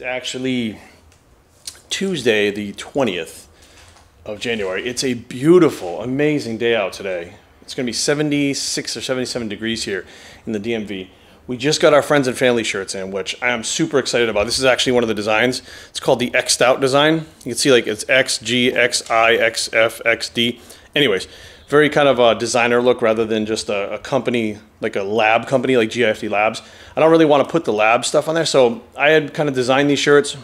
is actually Tuesday, the 20th of January. It's a beautiful, amazing day out today. It's going to be 76 or 77 degrees here in the DMV. We just got our friends and family shirts in, which I am super excited about. This is actually one of the designs. It's called the X'd Out design. You can see like it's X, G, X, I, X, F, X, D. Anyways, very kind of a designer look rather than just a company, like a lab company like GIFD Labs. I don't really want to put the lab stuff on there, so I had kind of designed these shirts.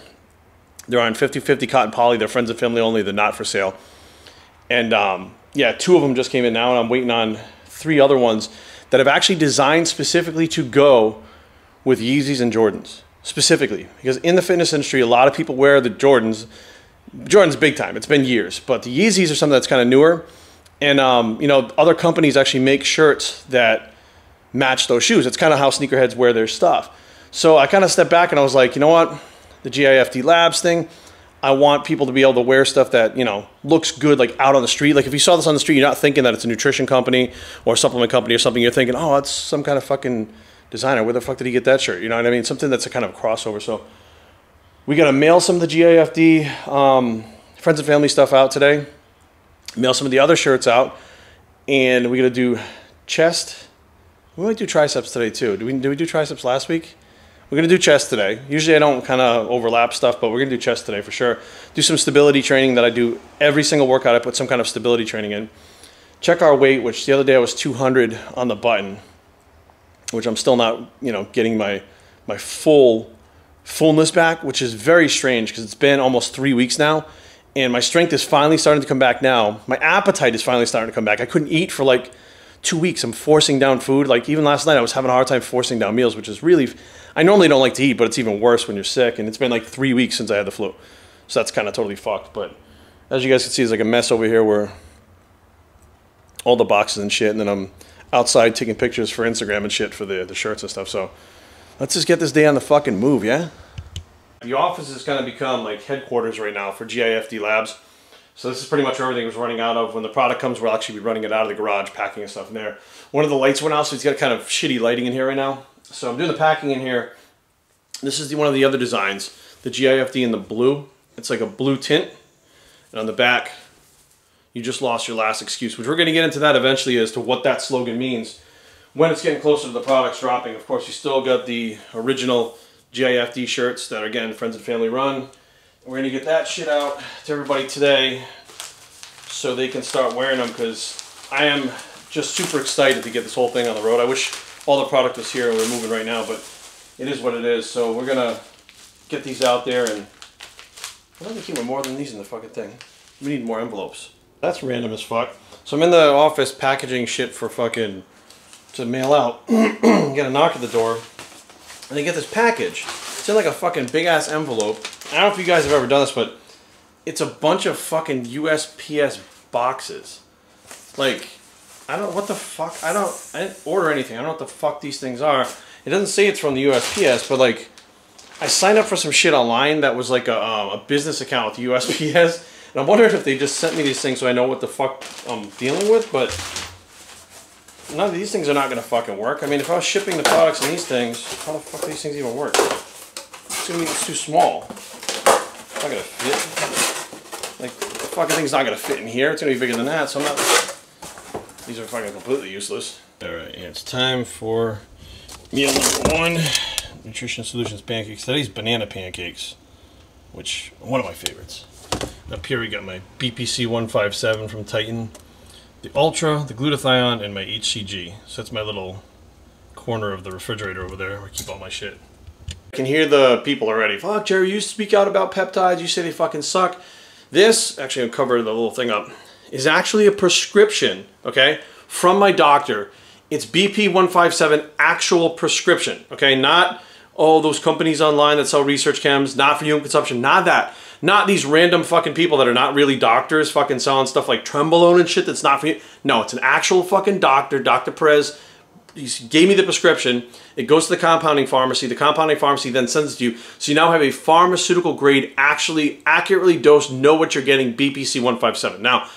They're on 50/50 cotton poly. They're friends and family only. They're not for sale. And yeah, 2 of them just came in now, and I'm waiting on 3 other ones that I've actually designed specifically to go with Yeezys and Jordans, specifically. Because in the fitness industry, a lot of people wear the Jordans. Jordans big time. It's been years. But the Yeezys are something that's kind of newer. And, you know, other companies actually make shirts that match those shoes. It's kind of how sneakerheads wear their stuff. So I kind of stepped back and I was like, you know what? The GIFD Labs thing, I want people to be able to wear stuff that, you know, looks good, like out on the street. Like if you saw this on the street, you're not thinking that it's a nutrition company or a supplement company or something. You're thinking, oh, that's some kind of fucking designer. Where the fuck did he get that shirt? You know what I mean? Something that's a kind of crossover. So we got to mail some of the GIFD friends and family stuff out today. Mail some of the other shirts out. And we're going to do chest. We might do triceps today too. Did we do triceps last week? We're going to do chest today. Usually I don't kind of overlap stuff, but we're going to do chest today for sure. Do some stability training that I do every single workout. I put some kind of stability training in. Check our weight, which the other day I was 200 on the button, which I'm still not, you know, getting my fullness back, which is very strange because it's been almost 3 weeks now. And my strength is finally starting to come back now. My appetite is finally starting to come back. I couldn't eat for like 2 weeks. I'm forcing down food. Like even last night I was having a hard time forcing down meals, which is really, I normally don't like to eat, but it's even worse when you're sick. And it's been like 3 weeks since I had the flu. So that's kind of totally fucked. But as you guys can see, it's like a mess over here where all the boxes and shit. And then I'm outside taking pictures for Instagram and shit for the shirts and stuff. So let's just get this day on the fucking move, yeah? The office is going to become like headquarters right now for GIFD Labs. So this is pretty much where everything was running out of. When the product comes, we'll actually be running it out of the garage, packing and stuff in there. One of the lights went out, so it's got kind of shitty lighting in here right now. So I'm doing the packing in here. This is one of the other designs, the GIFD in the blue. It's like a blue tint. And on the back, you just lost your last excuse, which we're going to get into that eventually as to what that slogan means when it's getting closer to the products dropping. Of course, you still got the original GIFD shirts that are, again, friends and family run. We're going to get that shit out to everybody today so they can start wearing them, because I am just super excited to get this whole thing on the road. I wish all the product was here and we're moving right now, but it is what it is. So we're going to get these out there, and I don't think we more than these in the fucking thing. We need more envelopes. That's random as fuck. So I'm in the office packaging shit for fucking, to mail out. Get a knock at the door. And they get this package. It's in like a fucking big ass envelope. I don't know if you guys have ever done this, but it's a bunch of fucking USPS boxes. Like, I don't know what the fuck. I didn't order anything. I don't know what the fuck these things are. It doesn't say it's from the USPS, but like, I signed up for some shit online that was like a business account with the USPS. And I'm wondering if they just sent me these things so I know what the fuck I'm dealing with, but none of these things are not going to fucking work. I mean, if I was shipping the products in these things, how the fuck do these things even work? It's too small. It's not going to fit. Like, the fucking thing's not going to fit in here. It's going to be bigger than that, so I'm not... These are fucking completely useless. Alright, yeah, it's time for meal number 1. Nutrition Solutions pancakes. Today's banana pancakes, which are one of my favorites. Up here we got my BPC 157 from Titan, the Ultra, the glutathione, and my HCG. So that's my little corner of the refrigerator over there where I keep all my shit. I can hear the people already. Fuck, Jerry, you speak out about peptides. You say they fucking suck. This, actually I'll cover the little thing up, is actually a prescription, okay, from my doctor. It's BP 157 actual prescription, okay? Not, oh, those companies online that sell research chems, not for human consumption, not that. Not these random fucking people that are not really doctors fucking selling stuff like Trembolone and shit that's not for you. No, it's an actual fucking doctor, Dr. Perez. He gave me the prescription. It goes to the compounding pharmacy. The compounding pharmacy then sends it to you. So you now have a pharmaceutical grade, actually accurately dosed, know what you're getting, BPC 157. Now,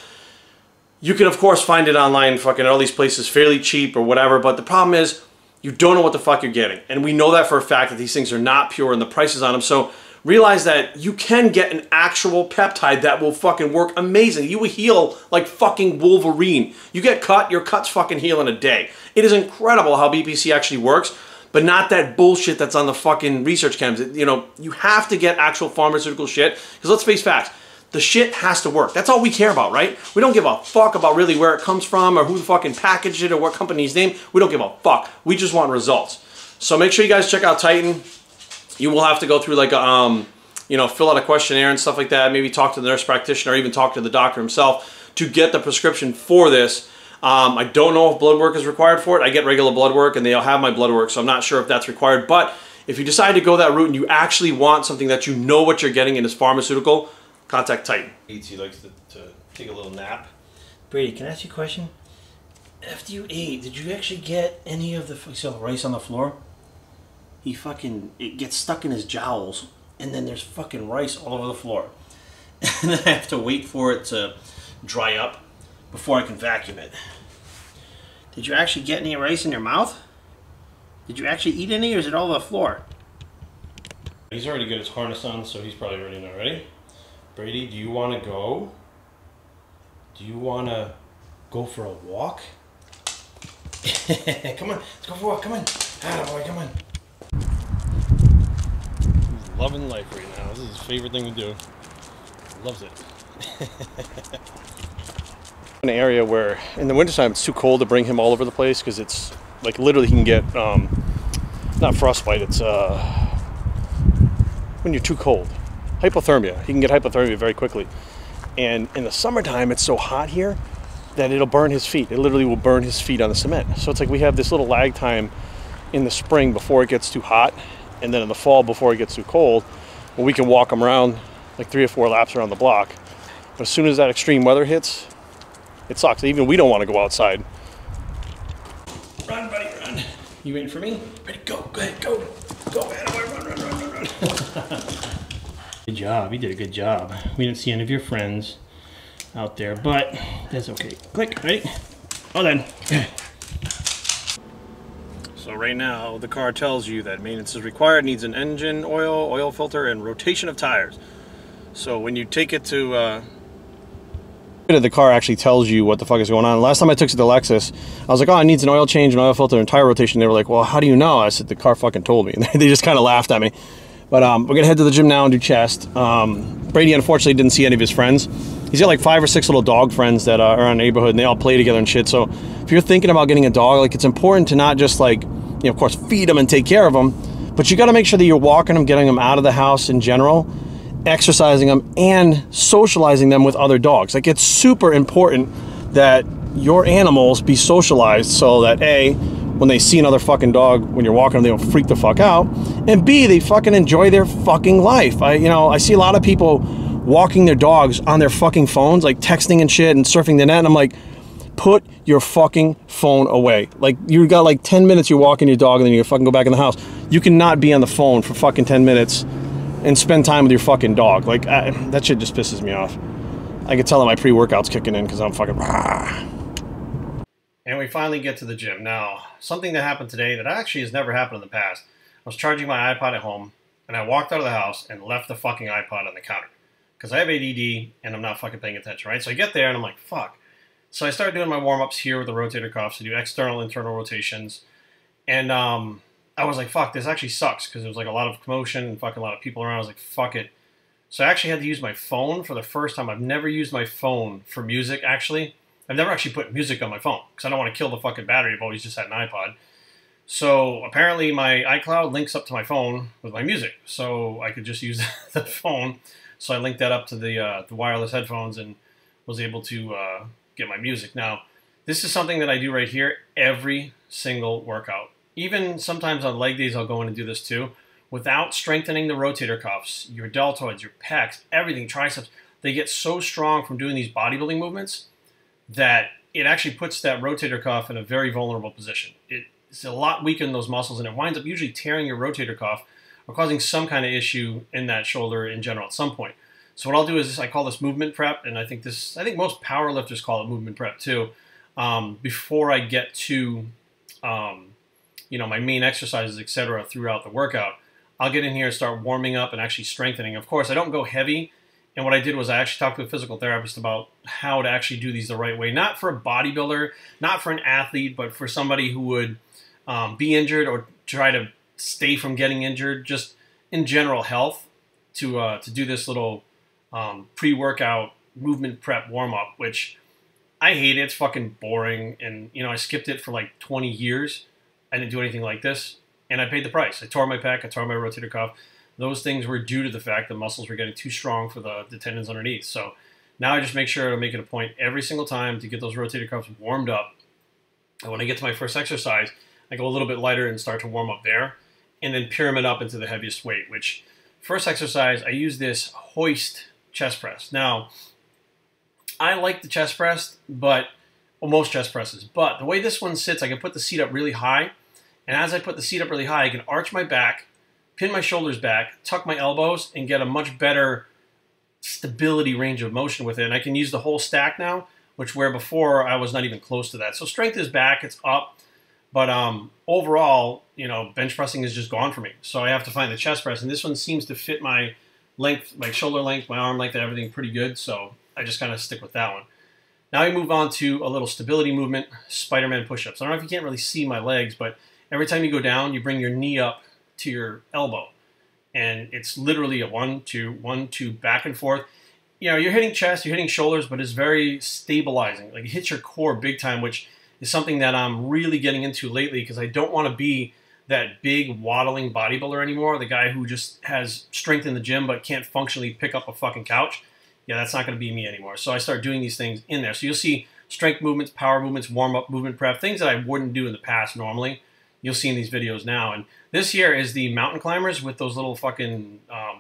you can of course find it online fucking at all these places fairly cheap or whatever, but the problem is you don't know what the fuck you're getting. And we know that for a fact that these things are not pure and the prices on them. So realize that you can get an actual peptide that will fucking work amazing. You will heal like fucking Wolverine. You get cut, your cuts fucking heal in a day. It is incredible how BPC actually works, but not that bullshit that's on the fucking research chems. You know, you have to get actual pharmaceutical shit, because let's face facts, the shit has to work. That's all we care about, right? We don't give a fuck about really where it comes from or who the fucking packaged it or what company's name. We don't give a fuck. We just want results. So make sure you guys check out Titan. You will have to go through like a, you know, fill out a questionnaire and stuff like that. Maybe talk to the nurse practitioner or even talk to the doctor himself to get the prescription for this. I don't know if blood work is required for it. I get regular blood work and they'll have my blood work, so I'm not sure if that's required. But if you decide to go that route and you actually want something that you know what you're getting and is pharmaceutical, contact Titan. He likes to take a little nap. Brady, can I ask you a question? After you ate, did you actually get any of the rice on the floor? It gets stuck in his jowls, and then there's fucking rice all over the floor. And then I have to wait for it to dry up before I can vacuum it. Did you actually get any rice in your mouth? Did you actually eat any, or is it all over the floor? He's already got his harness on, so he's probably ready now. Ready? Brady, do you want to go? Do you want to go for a walk? Come on, let's go for a walk. Come on. Attaboy, come on. He's loving life right now. This is his favorite thing to do. He loves it. An area where in the wintertime it's too cold to bring him all over the place, because it's like literally he can get not frostbite, it's when you're too cold, hypothermia. He can get hypothermia very quickly, and in the summertime it's so hot here that it'll burn his feet. It literally will burn his feet on the cement. So it's like we have this little lag time in the spring before it gets too hot, and then in the fall before it gets too cold, where we can walk him around like 3 or 4 laps around the block. But as soon as that extreme weather hits, it sucks. Even we don't want to go outside. Run, buddy, run. You waiting for me? Ready, go. Go ahead, go. Go, run. Good job. You did a good job. We didn't see any of your friends out there, but that's okay. Click, ready? Oh, then. So right now, the car tells you that maintenance is required, needs an engine oil, oil filter, and rotation of tires. So when you take it to... the car actually tells you what the fuck is going on. Last time I took it to Lexus, I was like, oh, it needs an oil change, an oil filter, and tire rotation. They were like, well, how do you know? I said, the car fucking told me. And they just kind of laughed at me. But we're going to head to the gym now and do chest. Brady, unfortunately, didn't see any of his friends. He's got like 5 or 6 little dog friends that are around the neighborhood, and they all play together and shit. So if you're thinking about getting a dog, like, it's important to not just, like, you know, of course, feed them and take care of them, but you got to make sure that you're walking them, getting them out of the house in general, exercising them, and socializing them with other dogs. Like, it's super important that your animals be socialized so that A, when they see another fucking dog when you're walking them, they don't freak the fuck out, and B, they fucking enjoy their fucking life. I see a lot of people walking their dogs on their fucking phones, like texting and shit and surfing the net, and I'm like, put your fucking phone away. Like, you got like 10 minutes you're walking your dog and then you fucking go back in the house. You cannot be on the phone for fucking 10 minutes and spend time with your fucking dog. Like, that shit just pisses me off. I can tell that my pre-workout's kicking in because I'm fucking... And we finally get to the gym. Now, something that happened today that actually has never happened in the past. I was charging my iPod at home, and I walked out of the house and left the fucking iPod on the counter. Because I have ADD, and I'm not fucking paying attention, right? So I get there, and I'm like, fuck. So I started doing my warm-ups here with the rotator cuffs to do external, internal rotations. And I was like, fuck, this actually sucks, because there was like a lot of commotion and fucking a lot of people around. I was like, fuck it. So I actually had to use my phone for the first time. I've never used my phone for music, actually. I've never actually put music on my phone, because I don't want to kill the fucking battery. I've always just had an iPod. So apparently my iCloud links up to my phone with my music, so I could just use the phone. So I linked that up to the wireless headphones and was able to get my music. Now, this is something that I do right here every single workout. Even sometimes on leg days, I'll go in and do this too. Without strengthening the rotator cuffs, your deltoids, your pecs, everything, triceps, they get so strong from doing these bodybuilding movements that it actually puts that rotator cuff in a very vulnerable position. It's a lot weaker in those muscles, and it winds up usually tearing your rotator cuff or causing some kind of issue in that shoulder in general at some point. So what I'll do is I call this movement prep, and I think most power lifters call it movement prep too. Before I get to my main exercises, etc., throughout the workout, I'll get in here and start warming up and actually strengthening. Of course, I don't go heavy. And what I did was I actually talked to a physical therapist about how to actually do these the right way. Not for a bodybuilder, not for an athlete, but for somebody who would be injured or try to stay from getting injured, just in general health, to do this little pre-workout movement prep warm-up, which I hate it. It's fucking boring. And, you know, I skipped it for like 20 years. I didn't do anything like this. And I paid the price. I tore my pec. I tore my rotator cuff. Those things were due to the fact the muscles were getting too strong for the tendons underneath. So now I just make sure to make it a point every single time to get those rotator cuffs warmed up. And when I get to my first exercise, I go a little bit lighter and start to warm up there. And then pyramid up into the heaviest weight, which first exercise, I use this hoist chest press. Now, I like the chest press, but, well, most chest presses, but the way this one sits, I can put the seat up really high. And as I put the seat up really high, I can arch my back, pin my shoulders back, tuck my elbows, and get a much better stability range of motion with it. And I can use the whole stack now, which where before I was not even close to that. So strength is back, it's up. But overall, you know, bench pressing is just gone for me. So I have to find the chest press. And this one seems to fit my length, my shoulder length, my arm length, and everything pretty good. So I just kind of stick with that one. Now we move on to a little stability movement, Spider-Man push-ups. I don't know if you can't really see my legs, but every time you go down, you bring your knee up to your elbow. And it's literally a 1, 2, 1, 2, back and forth. You know, you're hitting chest, you're hitting shoulders, but it's very stabilizing. Like, it hits your core big time, which is something that I'm really getting into lately because I don't want to be that big waddling bodybuilder anymore, the guy who just has strength in the gym but can't functionally pick up a fucking couch. Yeah, that's not going to be me anymore. So I start doing these things in there. So you'll see strength movements, power movements, warm-up, movement prep, things that I wouldn't do in the past normally. You'll see in these videos now. And this here is the mountain climbers with those little fucking, I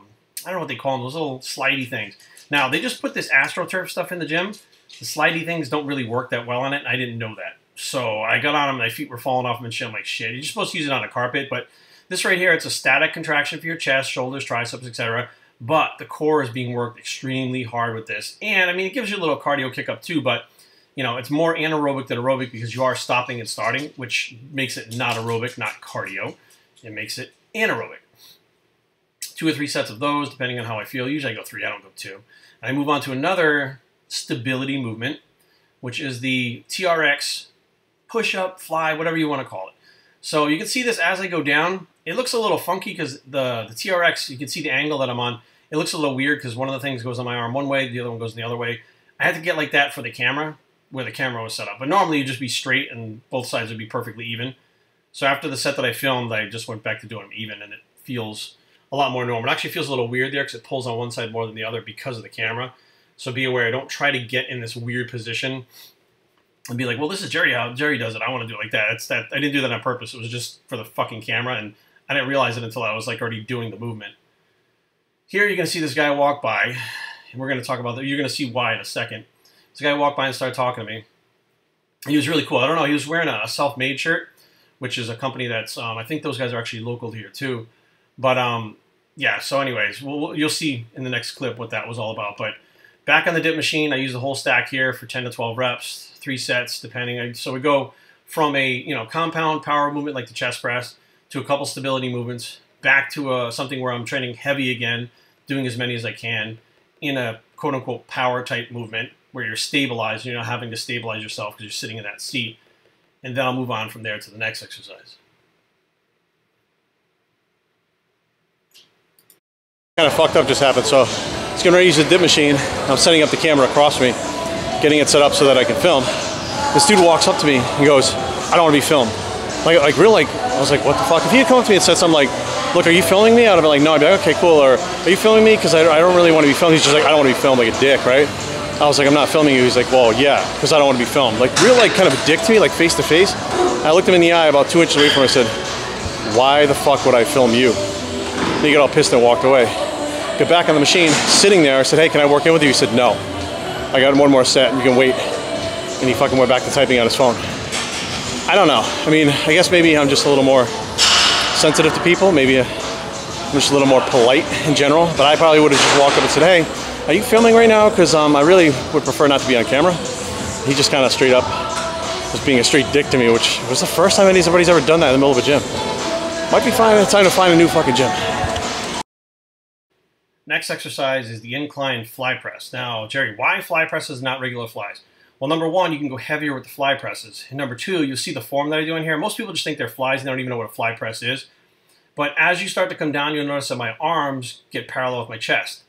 don't know what they call them, those little slidey things. Now, they just put this AstroTurf stuff in the gym. The slidey things don't really work that well on it, and I didn't know that. So I got on them, my feet were falling off them and shit. I'm like, shit, you're supposed to use it on a carpet, but this right here, it's a static contraction for your chest, shoulders, triceps, etc. But the core is being worked extremely hard with this. And, I mean, it gives you a little cardio kick up too, but, you know, it's more anaerobic than aerobic because you are stopping and starting, which makes it not aerobic, not cardio. It makes it anaerobic. 2 or 3 sets of those, depending on how I feel. Usually I go 3, I don't go 2. And I move on to another stability movement, which is the TRX push-up, fly, whatever you want to call it. So you can see this as I go down. It looks a little funky because the TRX, you can see the angle that I'm on. It looks a little weird because one of the things goes on my arm one way, the other one goes the other way. I had to get like that for the camera, where the camera was set up. But normally you'd just be straight and both sides would be perfectly even. So after the set that I filmed, I just went back to doing them even, and it feels a lot more normal. It actually feels a little weird there because it pulls on one side more than the other because of the camera. So be aware, don't try to get in this weird position and be like, well, this is Jerry, how Jerry does it. I want to do it like that. It's that I didn't do that on purpose. It was just for the fucking camera, and I didn't realize it until I was like already doing the movement. Here you're going to see this guy walk by, and we're going to talk about that. You're going to see why in a second. This guy walked by and started talking to me. He was really cool. I don't know. He was wearing a self-made shirt, which is a company that's, I think those guys are actually local here too. But yeah, so anyways, you'll see in the next clip what that was all about. But back on the dip machine, I use the whole stack here for 10 to 12 reps, 3 sets depending. So we go from a compound power movement like the chest press to a couple stability movements, back to something where I'm training heavy again, doing as many as I can in a quote-unquote power type movement where you're stabilized, you're not having to stabilize yourself because you're sitting in that seat. And then I'll move on from there to the next exercise. Kind of fucked up just happened, so it's getting ready to use the dip machine. I'm setting up the camera across from me, getting it set up so that I can film. This dude walks up to me and goes, I don't want to be filmed. Like real, like, I was like, what the fuck? If he had come up to me and said something like, look, are you filming me? I'd have been like, no. I'd be like, okay, cool. Or, are you filming me? Because I don't really want to be filmed. He's just like, I don't want to be filmed, like a dick, right? I was like, I'm not filming you. He's like, well, yeah, because I don't want to be filmed. Like, real, like, kind of a dick to me, like, face to face. I looked him in the eye about 2 inches away from him. I said, why the fuck would I film you? And he got all pissed and walked away. Got back on the machine, sitting there. I said, hey, can I work in with you? He said, no. I got one more set, and you can wait. And he fucking went back to typing on his phone. I don't know. I mean, I guess maybe I'm just a little more sensitive to people. Maybe I'm just a little more polite in general. But I probably would have just walked up and said, hey, are you filming right now? Because I really would prefer not to be on camera. He just kind of straight up was being a straight dick to me, which was the first time anybody's ever done that in the middle of a gym. Might be time to find a new fucking gym. Next exercise is the incline fly press. Now, Jerry, why fly presses, not regular flies? Well, number one, you can go heavier with the fly presses. And number two, you'll see the form that I do in here. Most people just think they're flies and they don't even know what a fly press is. But as you start to come down, you'll notice that my arms get parallel with my chest.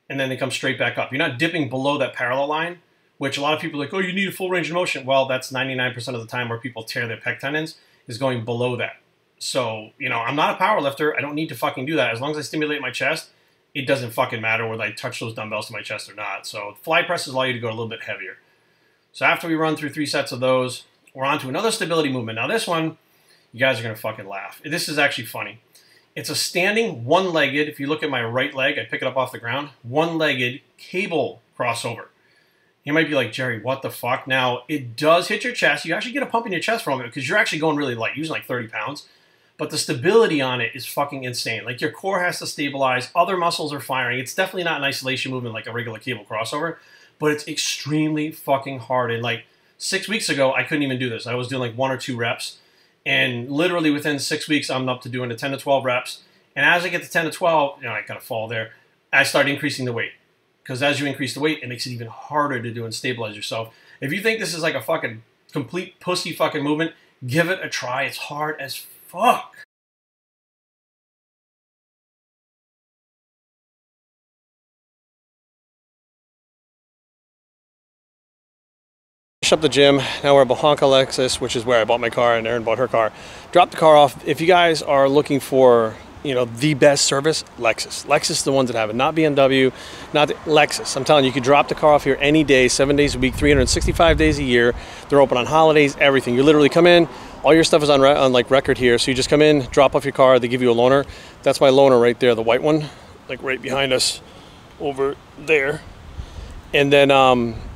And then they come straight back up. You're not dipping below that parallel line, which a lot of people are like, oh, you need a full range of motion. Well, that's 99% of the time where people tear their pec tendons, is going below that. So, you know, I'm not a power lifter. I don't need to fucking do that. As long as I stimulate my chest, it doesn't fucking matter whether I touch those dumbbells to my chest or not. So fly presses allow you to go a little bit heavier. So after we run through 3 sets of those, we're on to another stability movement. Now this one, you guys are going to fucking laugh. This is actually funny. It's a standing one-legged, if you look at my right leg, I pick it up off the ground, one-legged cable crossover. You might be like, Jerry, what the fuck? Now, it does hit your chest. You actually get a pump in your chest from it because you're actually going really light, using like 30 pounds. But the stability on it is fucking insane. Like, your core has to stabilize. Other muscles are firing. It's definitely not an isolation movement like a regular cable crossover, but it's extremely fucking hard. And like 6 weeks ago, I couldn't even do this. I was doing like 1 or 2 reps. And literally within 6 weeks, I'm up to doing the 10 to 12 reps. And as I get to 10 to 12, you know, I kind of fall there. I start increasing the weight. Because as you increase the weight, it makes it even harder to do and stabilize yourself. If you think this is like a fucking complete pussy fucking movement, give it a try. It's hard as fuck. Up the gym. Now we're at Bohanka Lexus, which is where I bought my car and Erin bought her car. Dropped the car off. If you guys are looking for, you know, the best service, Lexus. Lexus is the ones that have it, not BMW, not Lexus. I'm telling you, you can drop the car off here any day, 7 days a week, 365 days a year. They're open on holidays, everything. You literally come in, all your stuff is on like record here. So you just come in, drop off your car, they give you a loaner. That's my loaner right there, the white one, like right behind us over there. And then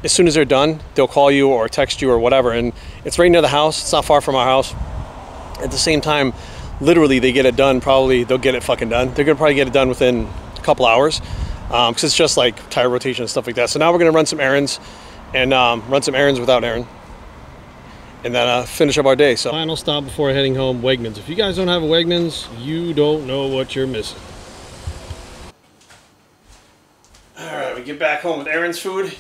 as soon as they're done, they'll call you or text you or whatever. And it's right near the house. It's not far from our house. At the same time, literally they get it done. Probably they'll get it fucking done. They're going to probably get it done within a couple hours because it's just like tire rotation and stuff like that. So now we're going to run some errands and run some errands without Erin. And then finish up our day. So final stop before heading home, Wegmans. If you guys don't have a Wegmans, you don't know what you're missing. Alright, we get back home with Erin's food,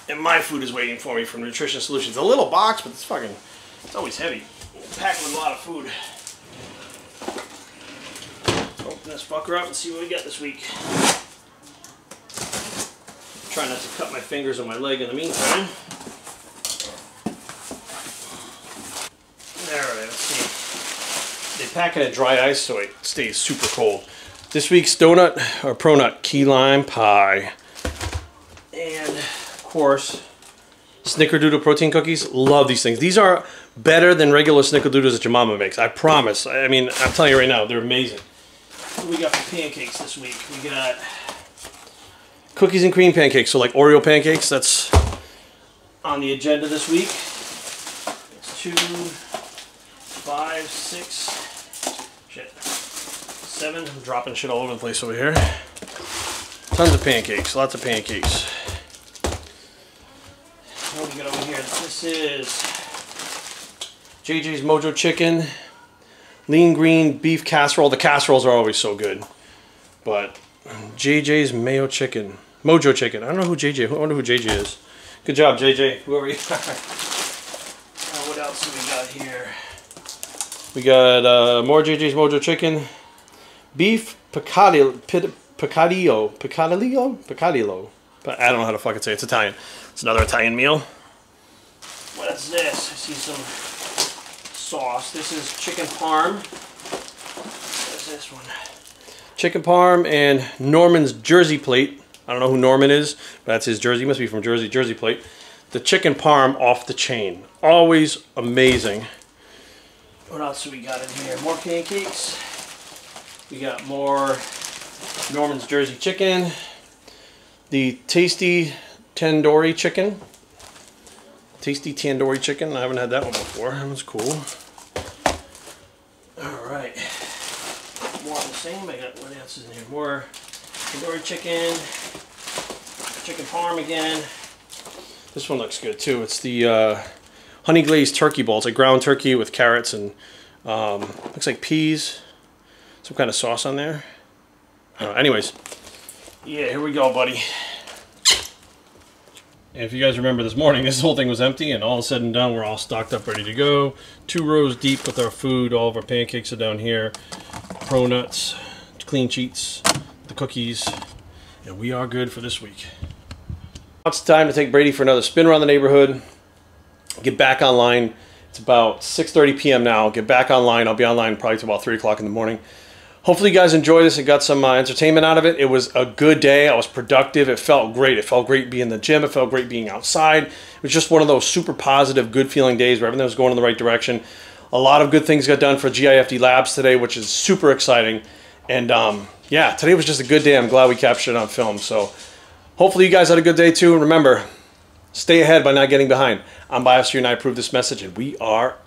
and my food is waiting for me from Nutrition Solutions. A little box, but it's always heavy. Packed with a lot of food. Let's open this fucker up and see what we got this week. Try not to cut my fingers on my leg in the meantime. Alright, let's see. They pack it in dry ice so it stays super cold. This week's donut, or pro-nut, key lime pie. And, of course, Snickerdoodle protein cookies. Love these things. These are better than regular Snickerdoodles that your mama makes. I promise. I mean, I'm telling you right now, they're amazing. What do we got for pancakes this week? We got cookies and cream pancakes. So like Oreo pancakes, that's on the agenda this week. It's 2, 5, 6, shit. 7. I'm dropping shit all over the place over here. Tons of pancakes, lots of pancakes. What do we got over here? This is JJ's Mojo Chicken, lean green beef casserole. The casseroles are always so good. But JJ's Mayo Chicken, Mojo Chicken. I don't know who JJ. I wonder who JJ is. Good job, JJ. Whoever you are. What else do we got here? We got more JJ's Mojo Chicken. Beef picadillo. But I don't know how to fucking say it. It's Italian. It's another Italian meal. What is this? I see some sauce. This is chicken parm. What is this one? Chicken parm and Norman's Jersey plate. I don't know who Norman is, but that's his Jersey. He must be from Jersey. Jersey plate. The chicken parm off the chain. Always amazing. What else do we got in here? More pancakes. We got more Norman's Jersey chicken. The tasty tandoori chicken. Tasty tandoori chicken. I haven't had that one before. That was cool. Alright. More of the same. I got, what else is in here? More tandoori chicken. Chicken parm again. This one looks good too. It's the honey glazed turkey balls. Like ground turkey with carrots and looks like peas. Some kind of sauce on there. Anyways, Yeah, here we go, buddy. And if you guys remember this morning, this whole thing was empty, and all said and done, we're all stocked up, ready to go. 2 rows deep with our food. All of our pancakes are down here. Pro nuts, clean sheets, the cookies, and we are good for this week. It's time to take Brady for another spin around the neighborhood. Get back online. It's about 6:30 p.m. now. Get back online. I'll be online probably till about 3 o'clock in the morning. Hopefully you guys enjoyed this and got some entertainment out of it. It was a good day. I was productive. It felt great. It felt great being in the gym. It felt great being outside. It was just one of those super positive, good feeling days where everything was going in the right direction. A lot of good things got done for GIFD Labs today, which is super exciting. And yeah, today was just a good day. I'm glad we captured it on film. So hopefully you guys had a good day too. And remember, stay ahead by not getting behind. I'm Biosphere and I approve this message, and we are